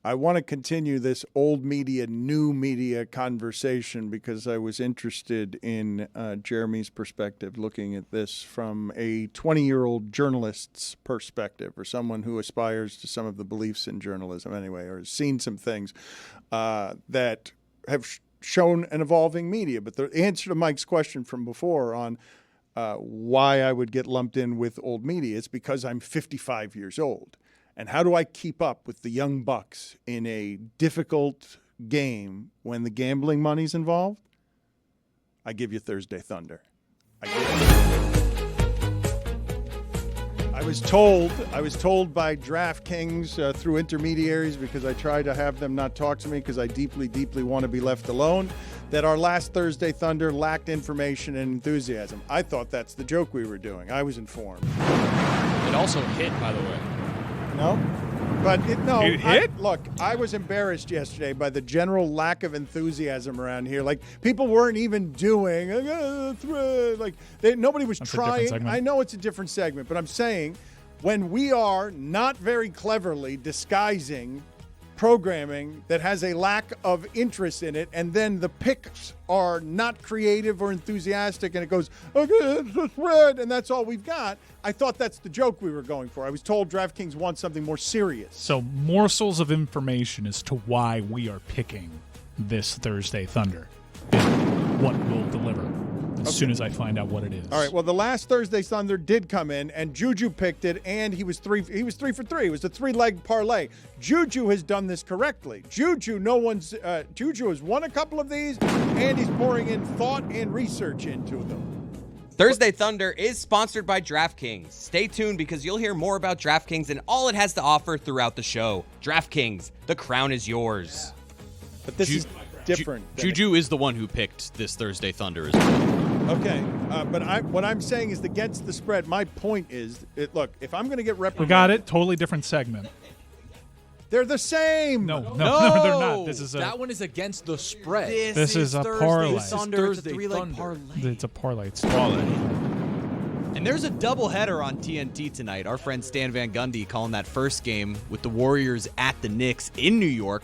I want to continue this old media, new media conversation because I was interested in Jeremy's perspective, looking at this from a 20-year-old journalist's perspective, or someone who aspires to some of the beliefs in journalism anyway, or has seen some things that have shown an evolving media. But the answer to Mike's question from before on why I would get lumped in with old media, it's because I'm 55 years old. And how do I keep up with the young bucks in a difficult game when the gambling money's involved? I give you Thursday Thunder. I was told by DraftKings through intermediaries, because I try to have them not talk to me because I deeply, deeply want to be left alone, that our last Thursday Thunder lacked information and enthusiasm. I thought that's the joke we were doing. I was informed. It also hit, by the way. No, but It hit? Look, I was embarrassed yesterday by the general lack of enthusiasm around here. Like, people weren't even doing nobody was trying. I know it's a different segment, but I'm saying when we are not very cleverly disguising programming that has a lack of interest in it, and then the picks are not creative or enthusiastic, and it goes, okay, it's the spread, and that's all we've got. I thought that's the joke we were going for. I was told DraftKings wants something more serious. So morsels of information as to why we are picking this Thursday Thunder is what we'll deliver as soon as I find out what it is. All right. Well, the last Thursday Thunder did come in, and Juju picked it, and he was 3 for 3. It was a 3-leg parlay. Juju has done this correctly. Juju has won a couple of these, and he's pouring in thought and research into them. Thursday Thunder is sponsored by DraftKings. Stay tuned because you'll hear more about DraftKings and all it has to offer throughout the show. DraftKings, the crown is yours. But this is different. Juju is the one who picked this Thursday Thunder as well. Okay, but what I'm saying is against the spread. My point is, look, if I'm going to get reprimanded. We got it. Totally different segment. They're the same. No, they're not. That one is against the spread. This is a parlay. Thunder. It's a 3-leg parlay. It's a parlay. It's And there's a doubleheader on TNT tonight. Our friend Stan Van Gundy calling that first game with the Warriors at the Knicks in New York.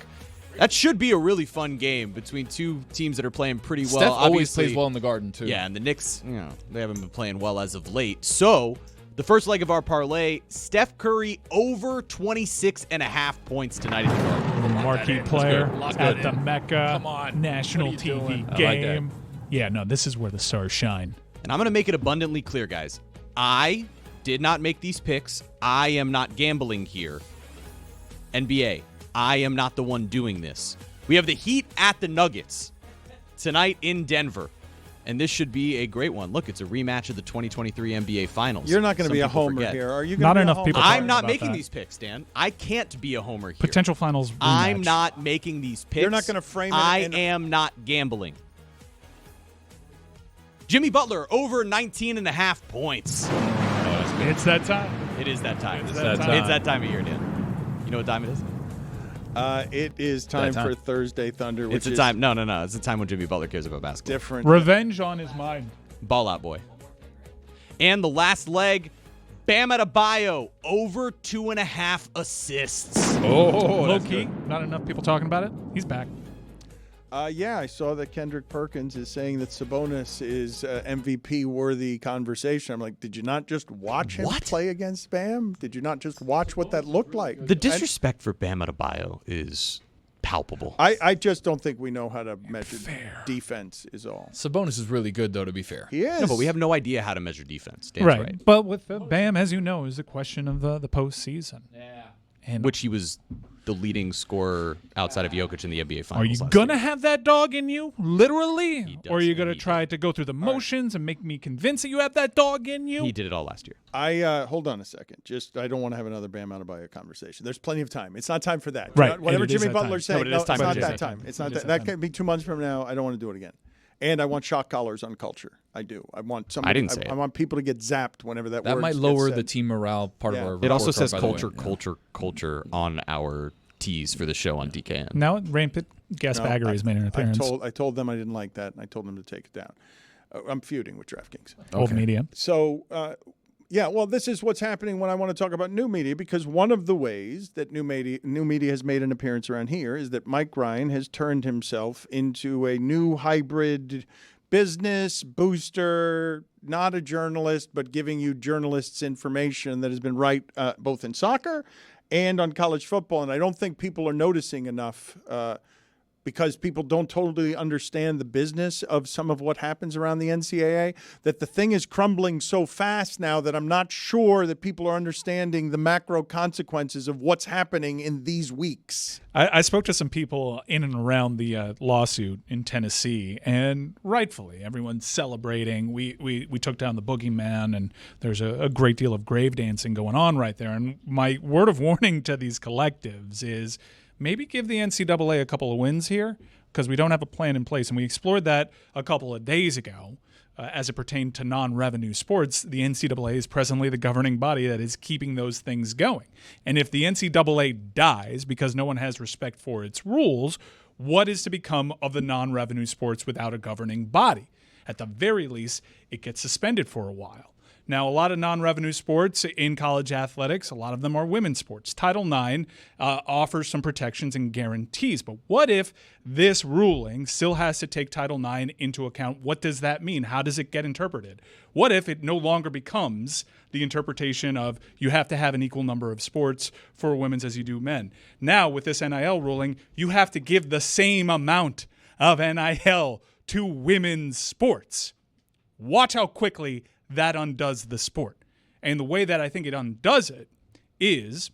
That should be a really fun game between two teams that are playing pretty well. Steph always plays well in the Garden, too. Yeah, and the Knicks, they haven't been playing well as of late. So, the first leg of our parlay, Steph Curry over 26.5 points tonight in New York. The marquee player at the Mecca national TV game. This is where the stars shine. And I'm going to make it abundantly clear, guys. I did not make these picks. I am not gambling here. NBA, I am not the one doing this. We have the Heat at the Nuggets tonight in Denver. And this should be a great one. Look, it's a rematch of the 2023 NBA Finals. You're not going to be a homer here, are you? Not enough people. I'm not making these picks, Dan. I can't be a homer here. Potential finals rematch. I'm not making these picks. You're not going to frame it. I am not gambling. Jimmy Butler over 19.5 points. It's that time. It is that time. It's that time of year, Dan. You know what time it is? It is time for Thursday Thunder. Which it's a time. No. It's a time when Jimmy Butler cares about basketball. Different. Revenge on his mind. Ball out, boy. And the last leg, Bam Adebayo over 2.5 assists. Oh, low key. Not enough people talking about it. He's back. I saw that Kendrick Perkins is saying that Sabonis is MVP-worthy conversation. I'm like, did you not just watch him play against Bam? Did you not just watch what that looked like? The disrespect for Bam Adebayo is palpable. I just don't think we know how to measure defense is all. Sabonis is really good, though, to be fair. He is. No, but we have no idea how to measure defense. Dan's right. But with Bam, as you know, is a question of the postseason. Yeah. And which he was the leading scorer outside of Jokic in the NBA Finals. Are you going to have that dog in you, literally? Or are you going to try to go through the motions and make me convince that you have that dog in you? He did it all last year. Hold on a second. I don't want to have another Bam Adebayo conversation. There's plenty of time. It's not time for that. Right. Whatever Jimmy Butler's saying, it's not that time. It's not that. That could be 2 months from now. I don't want to do it again. And I want shock collars on culture. I do. I want somebody. I didn't say it. I want people to get zapped whenever that word might lower the team morale part of our report. It also says card, culture on our tees for the show on DKN. Now Rampant Gasbaggery has made an appearance. I told them I didn't like that, and I told them to take it down. I'm feuding with DraftKings. Old media. So Yeah, well, this is what's happening when I want to talk about new media, because one of the ways that new media has made an appearance around here is that Mike Ryan has turned himself into a new hybrid business booster, not a journalist, but giving you journalists information that has been right both in soccer and on college football. And I don't think people are noticing enough because people don't totally understand the business of some of what happens around the NCAA, that the thing is crumbling so fast now that I'm not sure that people are understanding the macro consequences of what's happening in these weeks. I spoke to some people in and around the lawsuit in Tennessee, and rightfully, everyone's celebrating. We took down the boogeyman, and there's a great deal of grave dancing going on right there. And my word of warning to these collectives is maybe give the NCAA a couple of wins here, because we don't have a plan in place. And we explored that a couple of days ago as it pertained to non-revenue sports. The NCAA is presently the governing body that is keeping those things going. And if the NCAA dies because no one has respect for its rules, what is to become of the non-revenue sports without a governing body? At the very least, it gets suspended for a while. Now, a lot of non-revenue sports in college athletics, a lot of them are women's sports. Title IX offers some protections and guarantees. But what if this ruling still has to take Title IX into account? What does that mean? How does it get interpreted? What if it no longer becomes the interpretation of you have to have an equal number of sports for women's as you do men? Now, with this NIL ruling, you have to give the same amount of NIL to women's sports. Watch how quickly that undoes the sport. And the way that I think it undoes it is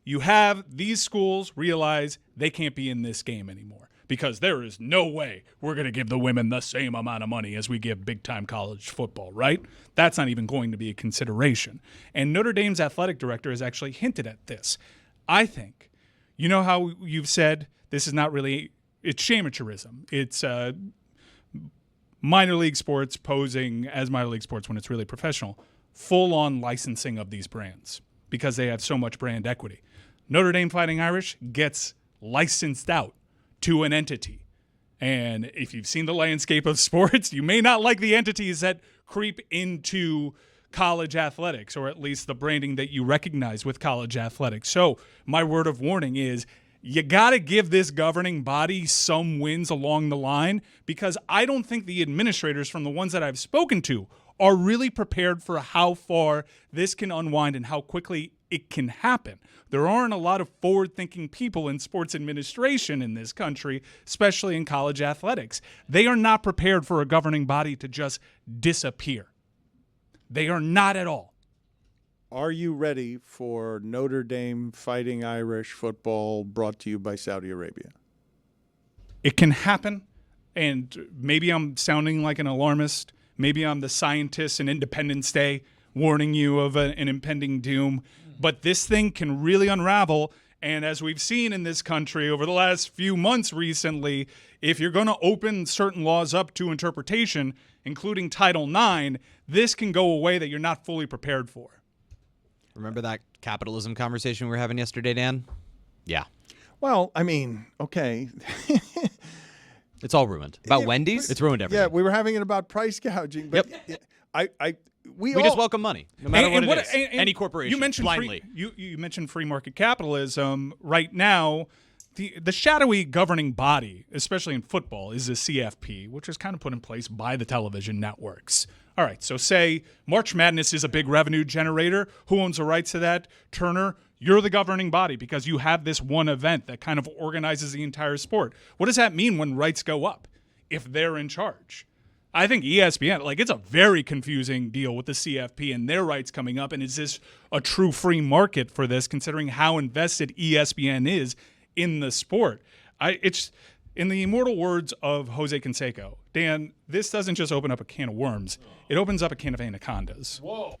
you have these schools realize they can't be in this game anymore, because there is no way we're going to give the women the same amount of money as we give big-time college football, right? That's not even going to be a consideration. And Notre Dame's athletic director has actually hinted at this. I think, you know how you've said this is not really, it's amateurism. It's minor league sports posing as minor league sports when it's really professional. Full-on licensing of these brands because they have so much brand equity. Notre Dame Fighting Irish gets licensed out to an entity. And if you've seen the landscape of sports, you may not like the entities that creep into college athletics, or at least the branding that you recognize with college athletics. So my word of warning is you got to give this governing body some wins along the line, because I don't think the administrators, from the ones that I've spoken to, are really prepared for how far this can unwind and how quickly it can happen. There aren't a lot of forward-thinking people in sports administration in this country, especially in college athletics. They are not prepared for a governing body to just disappear. They are not at all. Are you ready for Notre Dame Fighting Irish football brought to you by Saudi Arabia? It can happen, and maybe I'm sounding like an alarmist. Maybe I'm the scientist in Independence Day warning you of an impending doom. But this thing can really unravel, and as we've seen in this country over the last few months recently, if you're going to open certain laws up to interpretation, including Title IX, this can go a way that you're not fully prepared for. Remember that capitalism conversation we were having yesterday, Dan? Yeah. Well, I mean, okay. It's all ruined. About Wendy's? It's ruined everything. Yeah, we were having it about price gouging. But we just welcome money, no matter what it is. Any corporation, you mentioned blindly. You mentioned free market capitalism. Right now, the shadowy governing body, especially in football, is the CFP, which was kind of put in place by the television networks. All right, so say March Madness is a big revenue generator. Who owns the rights to that? Turner. You're the governing body because you have this one event that kind of organizes the entire sport. What does that mean when rights go up if they're in charge? I think ESPN, it's a very confusing deal with the CFP and their rights coming up. And is this a true free market for this, considering how invested ESPN is in the sport? It's in the immortal words of Jose Canseco, Dan, this doesn't just open up a can of worms. It opens up a can of anacondas. Whoa.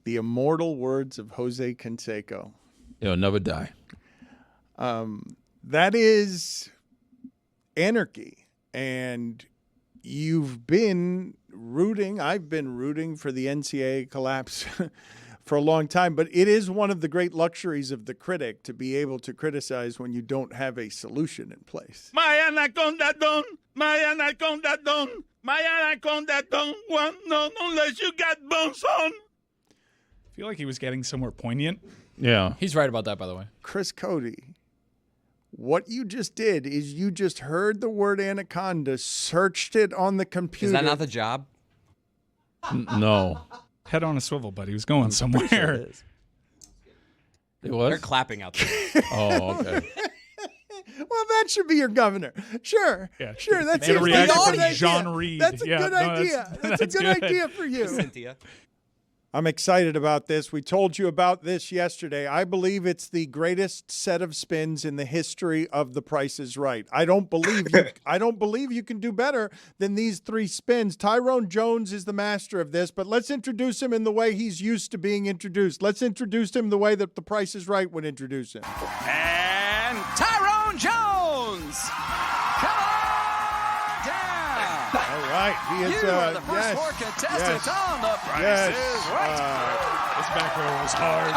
The immortal words of Jose Canseco. It'll never die. That is anarchy. And I've been rooting for the NCAA collapse for a long time, but it is one of the great luxuries of the critic to be able to criticize when you don't have a solution in place. My anaconda done, my anaconda done, My anaconda don't want none unless you got bones on. I feel like he was getting somewhere poignant. Yeah. He's right about that, by the way. Chris Cody, what you just did is you just heard the word anaconda, searched it on the computer. Is that not the job? No. Head on a swivel, but he was going somewhere. It was? They're clapping out there. Oh, okay. Well, that should be your governor. Sure. Yeah, sure. That's and a reaction a from good idea. John Reed. That's a Yeah, good no, idea. That's a good idea for you. Cynthia. I'm excited about this. We told you about this yesterday. I believe it's the greatest set of spins in the history of The Price is Right. I don't believe you can do better than these 3 spins. Tyrone Jones is the master of this, but let's introduce him in the way he's used to being introduced. Let's introduce him the way that The Price is Right would introduce him. And Tyrone Jones! Come on down! All right. He is, You are the first 4 contestants on The Price is Right. This back row was hard.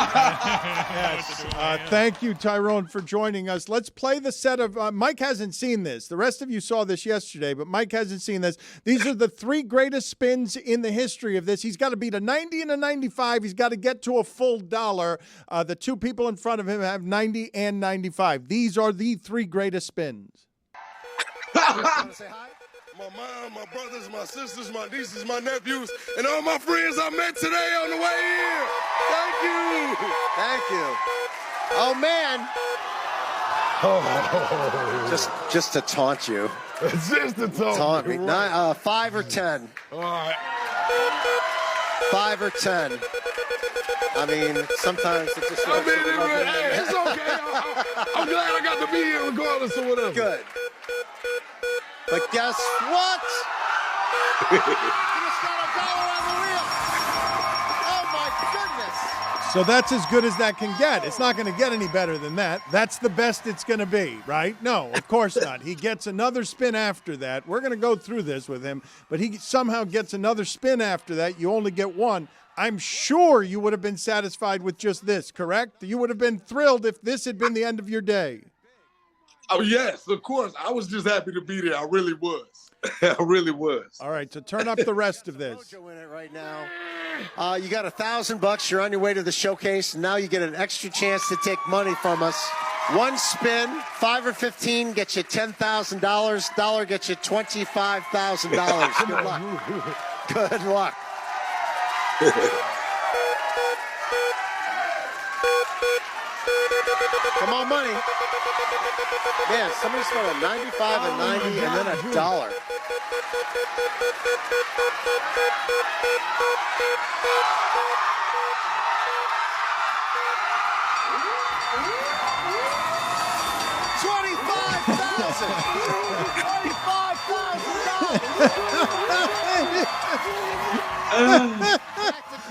Yes. Thank you, Tyrone, for joining us. Let's play the set of Mike hasn't seen this. The rest of you saw this yesterday, but Mike hasn't seen this. These are the 3 greatest spins in the history of this. He's got to beat a 90 and a 95. He's got to get to a full dollar. The 2 people in front of him have 90 and 95. These are the 3 greatest spins. My mom, my brothers, my sisters, my nieces, my nephews, and all my friends I met today on the way here. Thank you. Thank you. Oh, man. Oh. Just to taunt you. It's just a Taunt me. Right. 5 or 10. All right. 5 or 10. I mean, sometimes it just... I mean, hey, it's okay. I'm glad I got to be here regardless of whatever. Good. But guess what? You just got a dollar on the wheel. Oh, my goodness. So that's as good as that can get. It's not going to get any better than that. That's the best it's going to be, right? No, of course not. He gets another spin after that. We're going to go through this with him, but he somehow gets another spin after that. You only get one. I'm sure you would have been satisfied with just this, correct? You would have been thrilled if this had been the end of your day. Oh, yes, of course. I was just happy to be there. I really was. I really was. All right, so turn up the rest of this. In it right now. You got $1,000. You're on your way to the showcase. And now you get an extra chance to take money from us. 1 spin, 5 or 15 gets you $10,000. Dollar gets you $25,000. Good luck. Good luck. Come on, money. Man, somebody spent a 95, a 90, and then a dollar.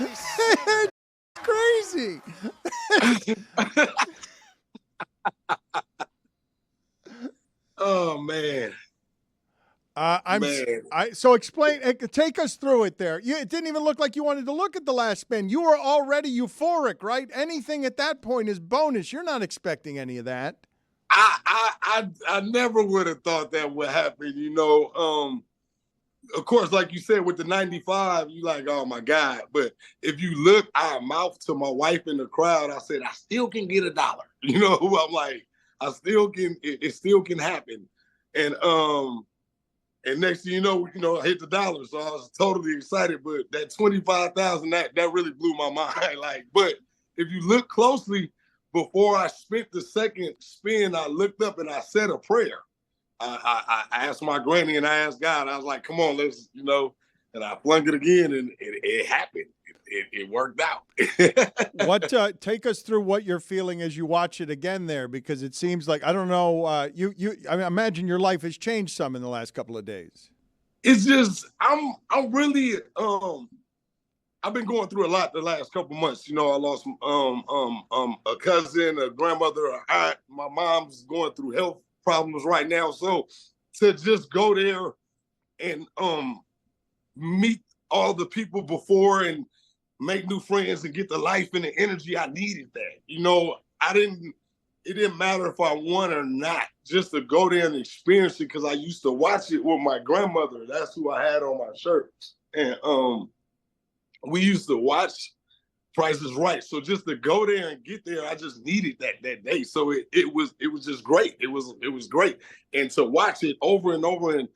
$25,000. Crazy. Oh, man. So explain, take us through it there. It didn't even look like you wanted to look at the last spin. You were already euphoric, right? Anything at that point is bonus. You're not expecting any of that. I never would have thought that would happen, you know. Of course, like you said, with the 95, you like, oh my God. But if you look, I mouthed to my wife in the crowd, I said, I still can get $1. You know, I'm like, I still can, it still can happen. And next thing you know, I hit the dollar. So I was totally excited. But that 25,000, that really blew my mind. Like, but if you look closely, before I spent the second spin, I looked up and I said a prayer. I asked my granny and I asked God. I was like, come on, let's, and I flung it again and it happened. It worked out. Take us through what you're feeling as you watch it again there, because it seems like, I don't know, I imagine your life has changed some in the last couple of days. It's just, I'm really, I've been going through a lot the last couple months. I lost a cousin, a grandmother, a aunt. My mom's going through health problems right now. So to just go there and meet all the people before and make new friends and get the life and the energy, I needed that. it didn't matter if I won or not, just to go there and experience it, because I used to watch it with my grandmother. That's who I had on my shirt. And we used to watch Price is Right. So just to go there and get there, I just needed that day. So it was just great. It was great. And to watch it over and over, and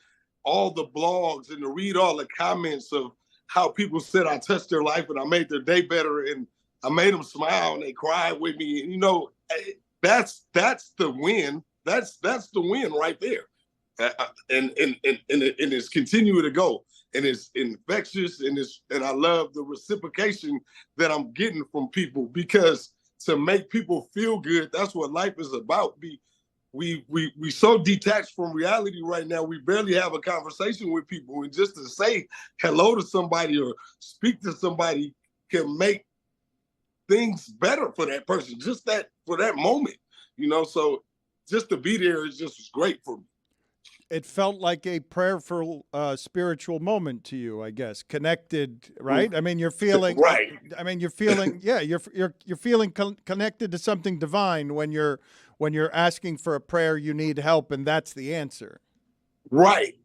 all the blogs, and to read all the comments of how people said I touched their life and I made their day better, and I made them smile and they cried with me. And, you know, that's the win. That's the win right there. And it's continuing to go, and it's infectious, and I love the reciprocation that I'm getting from people, because to make people feel good, that's what life is about. We so detached from reality right now. We barely have a conversation with people, and just to say hello to somebody or speak to somebody can make things better for that person, just that for that moment, you know. So just to be there is just great for me. It felt like a prayerful, spiritual moment to you, I guess. Connected, right? I mean, you're feeling right. I mean, you're feeling, yeah, you're feeling connected to something divine when you're asking for a prayer. You need help, and that's the answer. Right.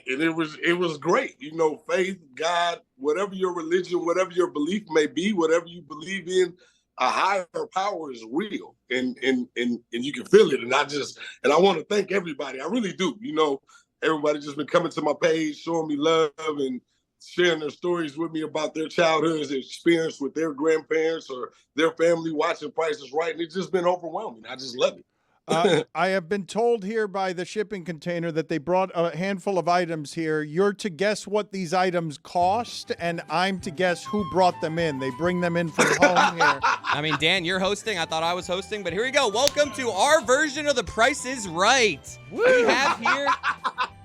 And it was great. You know, faith, God, whatever your religion, whatever your belief may be, whatever you believe in, a higher power is real, and you can feel it. And I want to thank everybody. I really do. You know, everybody just been coming to my page, showing me love and sharing their stories with me about their childhoods, their experience with their grandparents or their family watching Price is Right. And it's just been overwhelming. I just love it. I have been told here by the shipping container that they brought a handful of items here. You're to guess what these items cost, and I'm to guess who brought them in. They bring them in from home here. I mean, Dan, you're hosting. I thought I was hosting, but here we go. Welcome to our version of The Price is Right. We have here...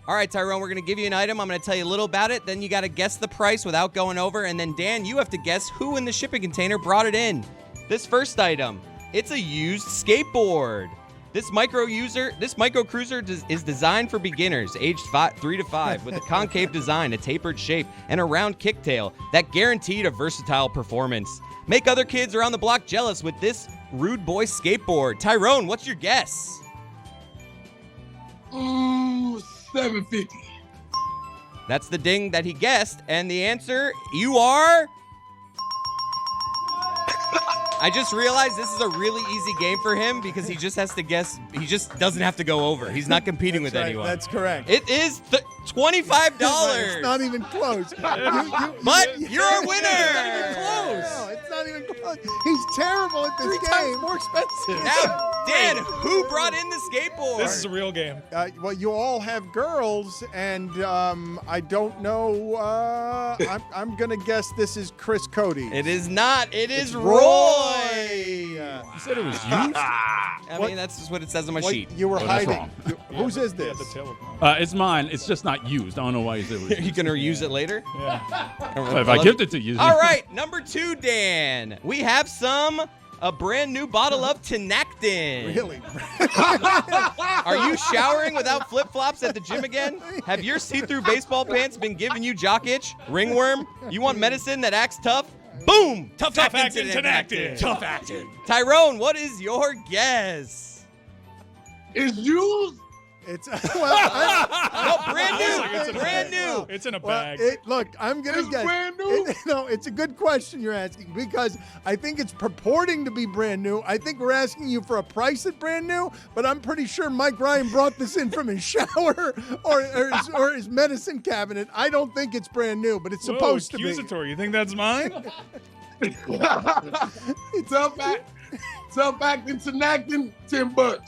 All right, Tyrone, we're going to give you an item. I'm going to tell you a little about it. Then you got to guess the price without going over. And then, Dan, you have to guess who in the shipping container brought it in. This first item, it's a used skateboard. This micro cruiser is designed for beginners aged 3 to 5 with a concave design, a tapered shape, and a round kicktail that guaranteed a versatile performance. Make other kids around the block jealous with this rude boy skateboard. Tyrone, what's your guess? $750. That's the ding that he guessed, and the answer, you are... I just realized this is a really easy game for him because he just has to guess. He just doesn't have to go over. He's not competing with anyone. That's correct. It is $25. It's not even close. But you're a winner. It's not even close. No, it's not even close. He's terrible at this game. 3 times more expensive. Now, Dan, who brought in the skateboard? This is a real game. Well, you all have girls, and I don't know. I'm going to guess this is Chris Cody. It is not. It is Roy. You said it was used? I mean, that's just what it says on my sheet. You were that's hiding. wrong. Whose is this? It's mine. It's just not used. I don't know why you said it was Are you going to use it later? If I gift it to you. All right, number 2, Dan. We have a brand new bottle of Tinactin. Really? Are you showering without flip-flops at the gym again? Have your see-through baseball pants been giving you jock itch? Ringworm? You want medicine that acts tough? Boom! Tough acting Tinactin. Tough acting. Tyrone, what is your guess? It's used. It's No, brand new. Brand new. It's in a bag. Look, I'm gonna It's guess. brand new? No, it's a good question you're asking because I think it's purporting to be brand new. I think we're asking you for a price at brand new, but I'm pretty sure Mike Ryan brought this in from his shower or his medicine cabinet. I don't think it's brand new, but it's supposed to be. Accusatory. You think that's mine? Tough acting, Tinactin, $10. $10.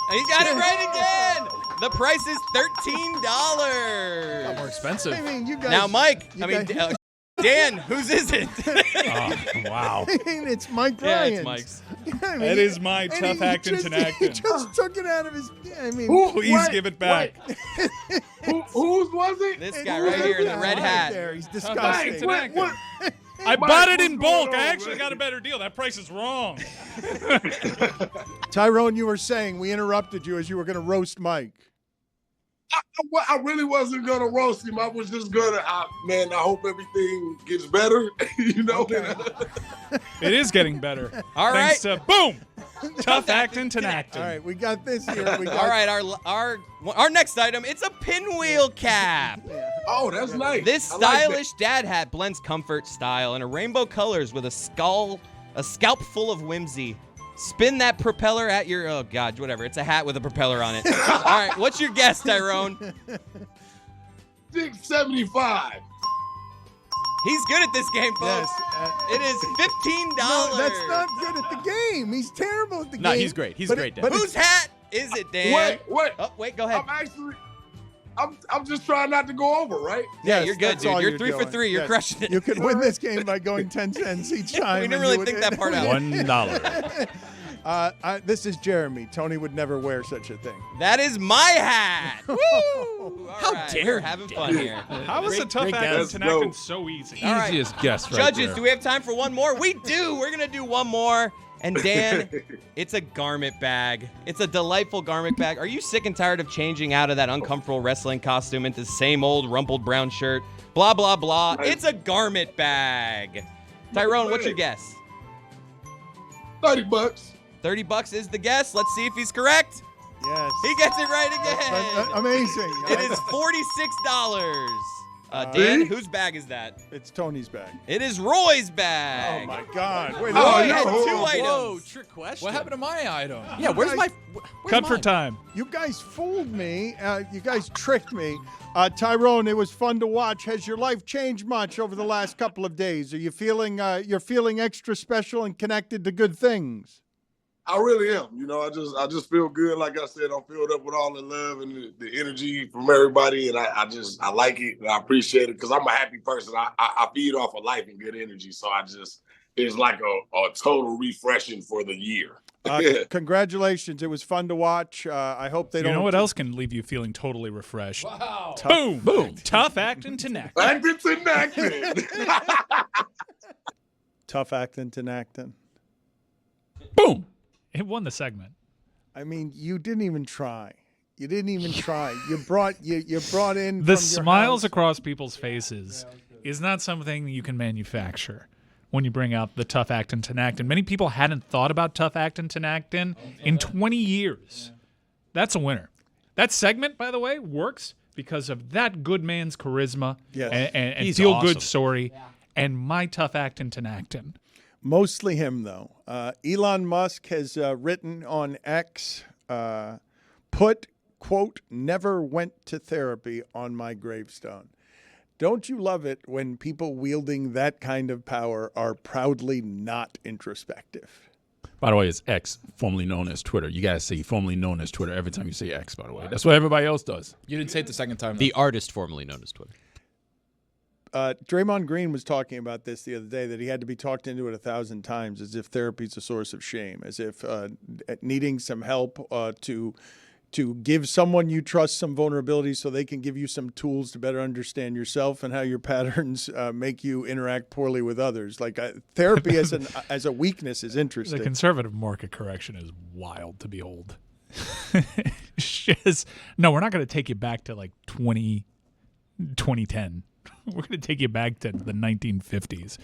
He got it right again. The price is $13. A lot more expensive. I mean, you guys. Now, Mike. guys- Dan. Whose is it? Wow. I mean, it's Mike Yeah, Ryan's. it's Mike's. I mean, That is my and tough he acting just- Tinactin. He just took it out of his. I mean, Please give it back. Whose was it? This guy right here in the red hat. There, he's Acting disgusting. Tinactin. I Mike, bought it in what's going bulk. I on, actually man? got a better deal. That price is wrong. Tyrone, you were saying we interrupted you as you were going to roast Mike. I really wasn't going to roast him. I was just going to, I hope everything gets better. You know? Okay. It is getting better. All Thanks right. to, boom, tough acting to All acting. right, we got this here. We got, All right, our next item, it's a pinwheel cap. Oh, that's nice. This I like that. stylish dad hat blends comfort, style, and a rainbow colors with a scalp full of whimsy. Spin that propeller at your, oh God, whatever. It's a hat with a propeller on it. All right, what's your guess, Tyrone? $6.75. He's good at this game, folks. Yes, It is $15. no, that's not good at the game. He's terrible at the No, game. he's great. He's But a great it- dad. but Whose hat is it, Dan? Wait. Oh, wait, go ahead. I'm just trying not to go over, right? Yeah, Yes, you're good, that's dude. all You're 3 for doing. 3. You're Yes. crushing it. You could win this game by going 10 cents each time. We didn't and really you would- think that part out. $1. This is Jeremy. Tony would never wear such a thing. That is my hat. Woo! All How right, dare we're having fun here. How is a tough great acting guess. to Let's acting go. so easy? All right. Easiest guess right Judges, there. do we have time for one more? We do. We're going to do one more. And Dan, it's a garment bag. It's a delightful garment bag. Are you sick and tired of changing out of that uncomfortable wrestling costume into the same old rumpled brown shirt? Blah, blah, blah. It's a garment bag. Tyrone, what's your guess? $30. $30 is the guess. Let's see if he's correct. Yes. He gets it right again. Amazing. It is $46. Dan, whose bag is that? It's Tony's bag. It is Roy's Oh, bag. my God. Wait, Oh, Roy yeah. had 2 Whoa, items. Whoa, trick question. What happened to my item? Yeah, where's guys- my... where's Cut for mine? time. you guys fooled me. You guys tricked me. Tyrone, it was fun to watch. Has your life changed much over the last couple of days? Are you feeling you're feeling extra special and connected to good things? I really am. You know, I just feel good. Like I said, I'm filled up with all the love and the energy from everybody, and I like it and I appreciate it because I'm a happy person. I feed off of life and good energy, so it's like a total refreshing for the year. Congratulations. It was fun to watch. I hope they You don't. know what else can leave you feeling totally refreshed? Wow. Boom, boom, tough acting to acting. Acting to acting. Tough acting to acting. Boom. It won the segment. I mean, you didn't even try. You didn't even try. You brought in The from your smiles house. across people's faces is not something you can manufacture when you bring out the tough acting to acting. Many people hadn't thought about tough acting to acting in 20 years. That's a winner. That segment, by the way, works because of that good man's charisma Yes. and He's feel awesome. good story and my tough acting to acting. Mostly him, though. Elon Musk has written on X, put, quote, never went to therapy on my gravestone. Don't you love it when people wielding that kind of power are proudly not introspective? By the way, it's X, formerly known as Twitter. You gotta say formerly known as Twitter every time you say X, by the way. That's what everybody else does. You didn't say it the second time. The artist formerly known as Twitter. Draymond Green was talking about this the other day, that he had to be talked into it 1,000 times, as if therapy's a source of shame, as if needing some help to give someone you trust some vulnerability so they can give you some tools to better understand yourself and how your patterns make you interact poorly with others. Like therapy as a weakness is The interesting. conservative market correction is wild to behold. No, we're not going to take you back to like 2010. We're going to take you back to the 1950s.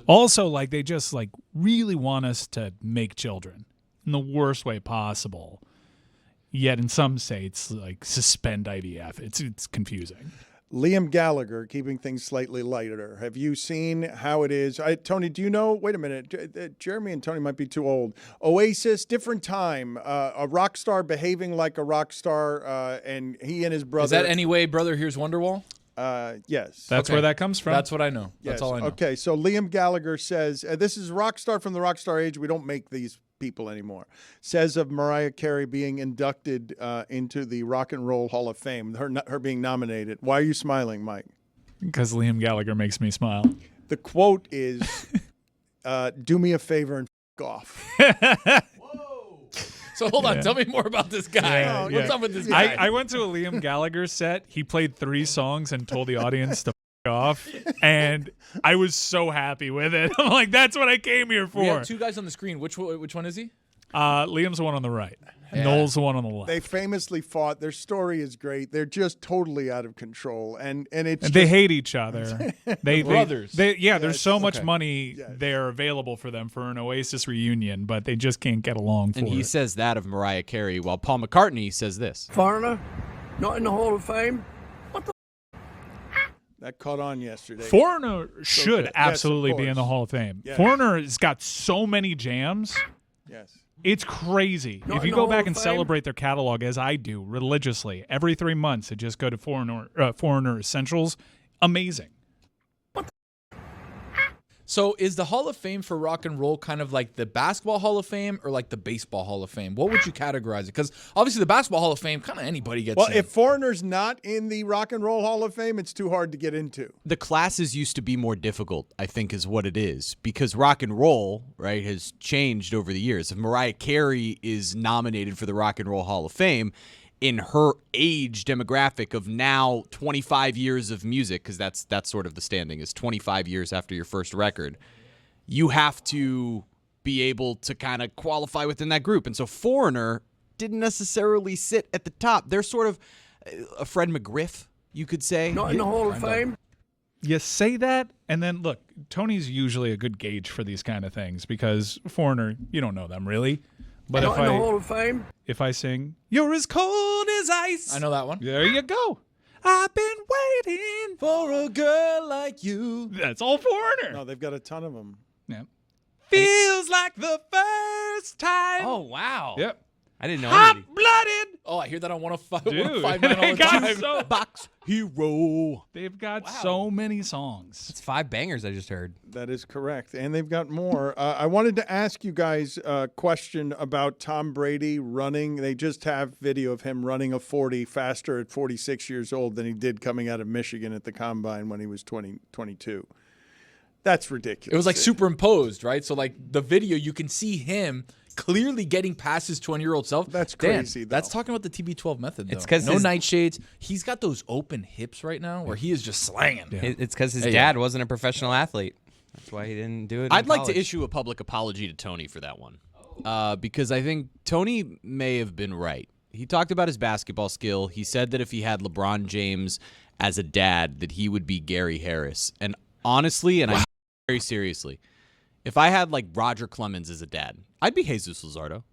Also, like they just like really want us to make children in the worst way possible. Yet in some states, like suspend IVF. It's confusing. Liam Gallagher, keeping things slightly lighter. Have you seen how it is? Tony, do you know? Wait a minute. Jeremy and Tony might be too old. Oasis, different time. A rock star behaving like a rock star, and he and his brother. Is that Anyway, Brother, Here's Wonderwall? Yes. That's Okay. where that comes from. That's what I know. Yes. That's all I know. Okay, so Liam Gallagher says, this is rock star from the rock star age. We don't make these people anymore. Says of Mariah Carey being inducted into the Rock and Roll Hall of Fame, her being nominated. Why are you smiling, Mike? Because Liam Gallagher makes me smile. The quote is, do me a favor and f*** off. So hold on. Tell me more about this guy. Yeah, What's yeah. up with this guy? I went to a Liam Gallagher set. He played 3 songs and told the audience to f*** off. And I was so happy with it. I'm like, that's what I came here We have for. 2 guys on the screen. Which one is he? Liam's the one on the right. Noel's the one on the left. They famously fought. Their story is great. They're just totally out of control, and it's And they hate each other. They brothers. There's so much money there available for them for an Oasis reunion, but they just can't get along for And he it. says that of Mariah Carey, while Paul McCartney says this. Foreigner, not in the Hall of Fame. that caught on yesterday. Foreigner should Yes, absolutely of be in the course. Hall of Fame. Yes. Foreigner has got so many jams. Yes. It's crazy. Not If in you the go Hall back of and Fame? celebrate their catalog, as I do religiously, every 3 months, I just go to Foreigner Essentials. Amazing. So is the Hall of Fame for rock and roll kind of like the basketball Hall of Fame or like the baseball Hall of Fame? What would you categorize it? Because obviously the basketball Hall of Fame, kind of anybody gets Well, in. if Foreigner's not in the Rock and Roll Hall of Fame, it's too hard to get into. The classes used to be more difficult, I think, is what it is, because rock and roll, right, has changed over the years. If Mariah Carey is nominated for the Rock and Roll Hall of Fame, in her age demographic of now 25 years of music, because that's sort of the standing, is 25 years after your first record, you have to be able to kind of qualify within that group. And so Foreigner didn't necessarily sit at the top. They're sort of a Fred McGriff, you could say. Not in the Hall of Fame. You say that, and then look, Tony's usually a good gauge for these kind of things because Foreigner, you don't know them really. But Not in the Hall of Fame. if I sing, "You're as cold as ice," I know that one. there you go. I've been waiting For a girl like you. That's all Foreigner. No, they've got a ton of them. Yeah. Feels like the first time. Oh, wow. Yep. I didn't know anybody. Hot-blooded. Oh, I hear that on 105, Dude, 105.9 all they the got time. so Box Hero. they've got so many songs. It's 5 bangers I just heard. That is correct. And they've got more. I wanted to ask you guys a question about Tom Brady running. They just have video of him running a 40 faster at 46 years old than he did coming out of Michigan at the Combine when he was 22. That's ridiculous. It was like superimposed, right? So like the video, you can see him clearly getting past his 20-year-old self. That's Dan, crazy, though. That's talking about the TB12 method, though. It's 'cause no his- nightshades. He's got those open hips right now where he is just slanging. It's because his Hey, dad wasn't a professional athlete. That's why he didn't do it. I'd in like to college. issue a public apology to Tony for that one, because I think Tony may have been right. He talked about his basketball skill. He said that if he had LeBron James as a dad, that he would be Gary Harris. And honestly, and I mean very seriously, if I had like Roger Clemens as a dad, I'd be Jesus Luzardo.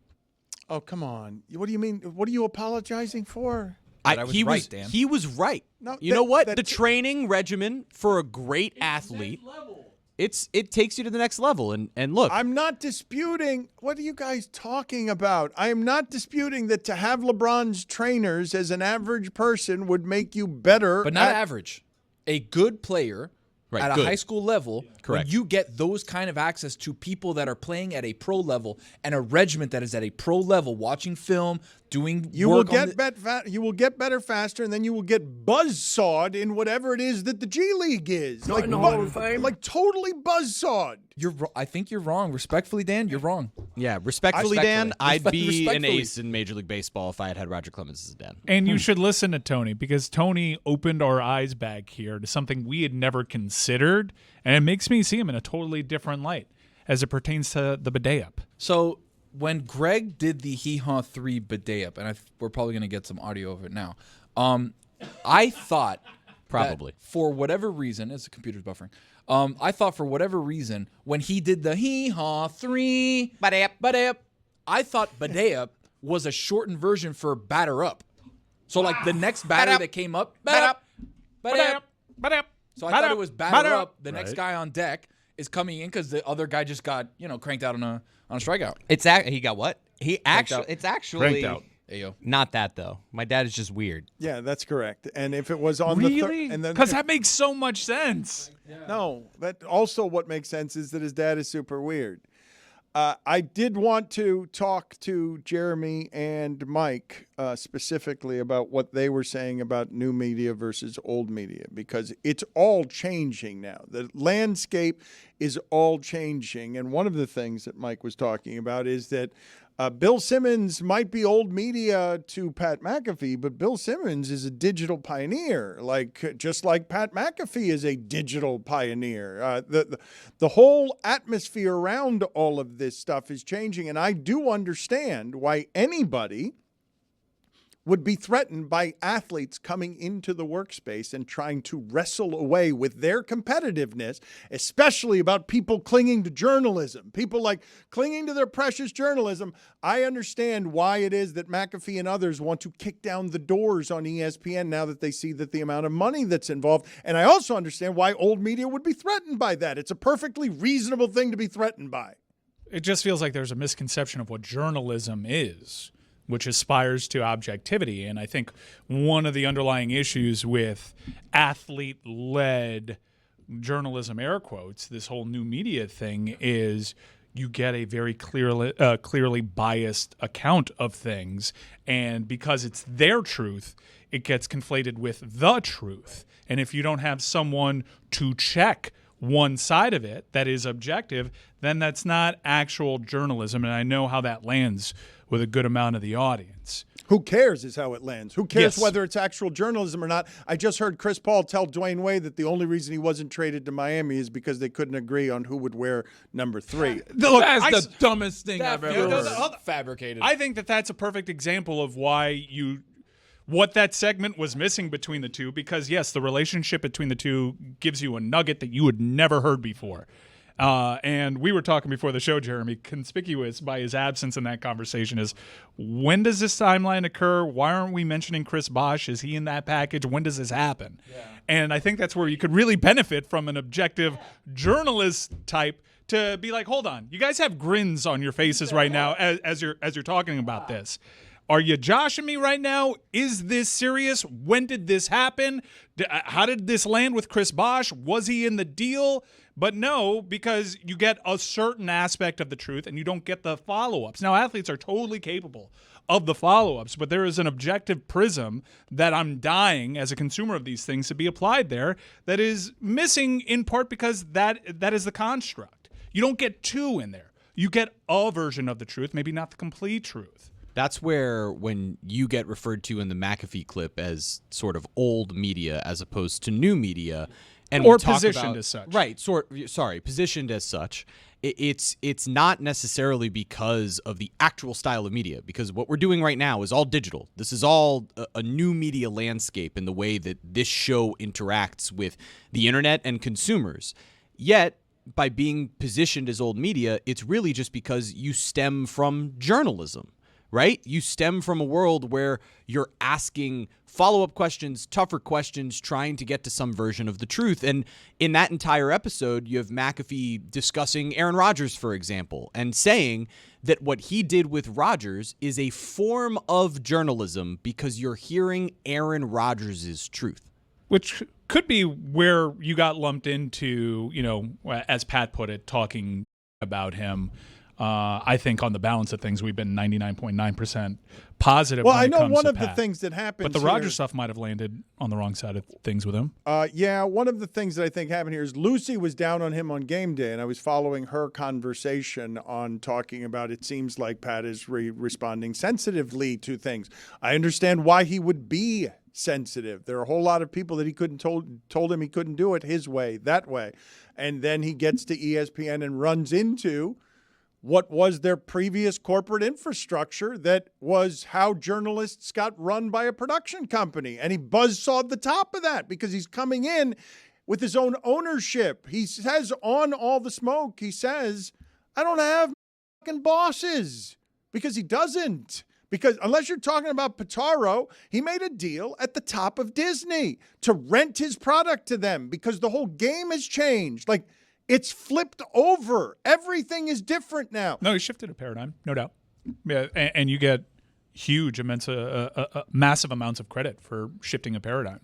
Oh, come on. What do you mean? What are you apologizing for? But I was right, Dan. He was right. No, you know what? that- The training regimen for a great athlete, it takes you to the next level. And look, I'm not disputing. What are you guys talking about? I am not disputing that to have LeBron's trainers as an average person would make you better. But not at- average. A good player Right, at a good. high school level, Correct. when you get those kind of access to people that are playing at a pro level and a regiment that is at a pro level, watching film, doing You will work on get you will get better faster, and then you will get buzzsawed in whatever it is that the G League is. Not in the Hall of Fame. Like totally buzzsawed. I think you're wrong. Respectfully, Dan, you're wrong. yeah, respectfully, Dan, I'd be an Respectfully. ace in Major League Baseball if I had Roger Clemens as a dad. And you should listen to Tony because Tony opened our eyes back here to something we had never considered, and it makes me see him in a totally different light as it pertains to the badaeup. So when Greg did the Hee Haw 3 badaeup, and we're probably going to get some audio of it now, I thought Probably. that for whatever reason, as the computer's buffering, I thought for whatever reason, when he did the Hee Haw 3 badaeup, I thought badaeup was a shortened version for batter up. So like the next batter that came up, badaeup. So I thought it was batter up. The next guy on deck is coming in because the other guy just got cranked out on a strikeout. He got what? He actually. out. It's actually Cranked out. Ayo. not that though. My dad is just weird. Yeah, that's correct. And if it was on Really? the and then Because that makes so much sense. no, that also what makes sense is that his dad is super weird. I did want to talk to Jeremy and Mike specifically about what they were saying about new media versus old media, because it's all changing now. The landscape is all changing. And one of the things that Mike was talking about is that Bill Simmons might be old media to Pat McAfee, but Bill Simmons is a digital pioneer, just like Pat McAfee is a digital pioneer. The whole atmosphere around all of this stuff is changing, and I do understand why anybody would be threatened by athletes coming into the workspace and trying to wrestle away with their competitiveness, especially about people clinging to journalism, people clinging to their precious journalism. I understand why it is that McAfee and others want to kick down the doors on ESPN now that they see that the amount of money that's involved. And I also understand why old media would be threatened by that. It's a perfectly reasonable thing to be threatened by. It just feels like there's a misconception of what journalism is, which aspires to objectivity. And I think one of the underlying issues with athlete-led journalism, air quotes, this whole new media thing, is you get a very clearly biased account of things. And because it's their truth, it gets conflated with the truth. And if you don't have someone to check one side of it that is objective, then that's not actual journalism. And I know how that lands with a good amount of the audience. Who cares is how it lands. Who cares Yes. whether it's actual journalism or not? I just heard Chris Paul tell Dwayne Wade that the only reason he wasn't traded to Miami is because they couldn't agree on who would wear number 3. Look, That's the dumbest thing I've ever feels heard. fabricated. I think that's a perfect example of what that segment was missing between the two, because yes, the relationship between the two gives you a nugget that you had never heard before. And we were talking before the show, Jeremy, conspicuous by his absence in that conversation is, when does this timeline occur? Why aren't we mentioning Chris Bosh? Is he in that package? When does this happen? Yeah. And I think that's where you could really benefit from an objective journalist type to be like, hold on, you guys have grins on your faces right now as you're talking about this. Are you joshing me right now? Is this serious? When did this happen? How did this land with Chris Bosh? Was he in the deal? But no, because you get a certain aspect of the truth and you don't get the follow-ups. Now, athletes are totally capable of the follow-ups, but there is an objective prism that I'm dying as a consumer of these things to be applied there that is missing, in part because that is the construct. You don't get two in there. You get a version of the truth, maybe not the complete truth. That's where, when you get referred to in the McAfee clip as sort of old media as opposed to new media, and or we talk positioned about, as such, right? Positioned as such. It's not necessarily because of the actual style of media, because what we're doing right now is all digital. This is all a new media landscape in the way that this show interacts with the internet and consumers. Yet, by being positioned as old media, it's really just because you stem from journalism. Right? You stem from a world where you're asking follow-up questions, tougher questions, trying to get to some version of the truth. And in that entire episode, you have McAfee discussing Aaron Rodgers, for example, and saying that what he did with Rodgers is a form of journalism because you're hearing Aaron Rodgers' truth. Which could be where you got lumped into, as Pat put it, talking about him. I think on the balance of things, we've been 99.9% positive. Well, when I it know comes one to of the Pat. things that happened. But the Rodgers stuff might have landed on the wrong side of things with him. Yeah, one of the things that I think happened here is Lucy was down on him on game day, and I was following her conversation on talking about it seems like Pat is responding sensitively to things. I understand why he would be sensitive. There are a whole lot of people that he couldn't told him he couldn't do it his way, that way. And then he gets to ESPN and runs into what was their previous corporate infrastructure that was how journalists got run by a production company. And he buzzsawed the top of that because he's coming in with his own ownership. He says on All the Smoke, he says, I don't have fucking bosses, because he doesn't. Because unless you're talking about Pitaro, he made a deal at the top of Disney to rent his product to them because the whole game has changed. It's flipped over. Everything is different now. No, he shifted a paradigm, no doubt. Yeah, and you get huge, massive amounts of credit for shifting a paradigm.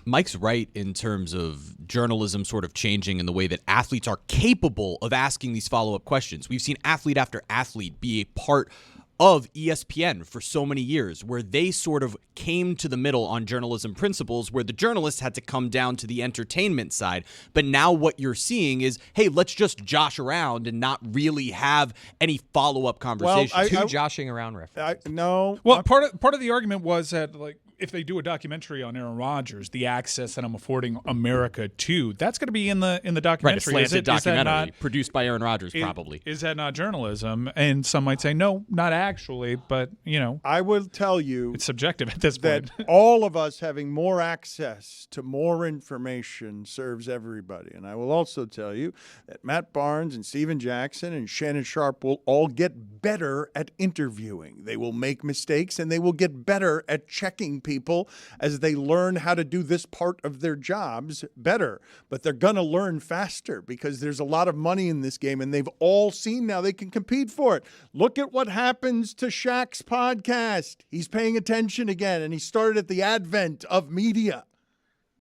Mike's right in terms of journalism sort of changing in the way that athletes are capable of asking these follow-up questions. We've seen athlete after athlete be a part of ESPN for so many years, where they sort of came to the middle on journalism principles, where the journalists had to come down to the entertainment side. But now what you're seeing is, hey, let's just josh around and not really have any follow-up conversation. Two joshing around references. No. Well, part of the argument was that, like, if they do a documentary on Aaron Rodgers, the access that I'm affording America to, that's going to be in the documentary. Right, a slanted documentary produced by Aaron Rodgers, is, probably. Is that not journalism? And some might say, no, not actually, but, you know. I will tell you. It's subjective at this point. That all of us having more access to more information serves everybody. And I will also tell you that Matt Barnes and Steven Jackson and Shannon Sharp will all get better at interviewing. They will make mistakes, and they will get better at checking people as they learn how to do this part of their jobs better. But they're going to learn faster because there's a lot of money in this game, and they've all seen now they can compete for it. Look at what happens to Shaq's podcast. He's paying attention again, and he started at the advent of media.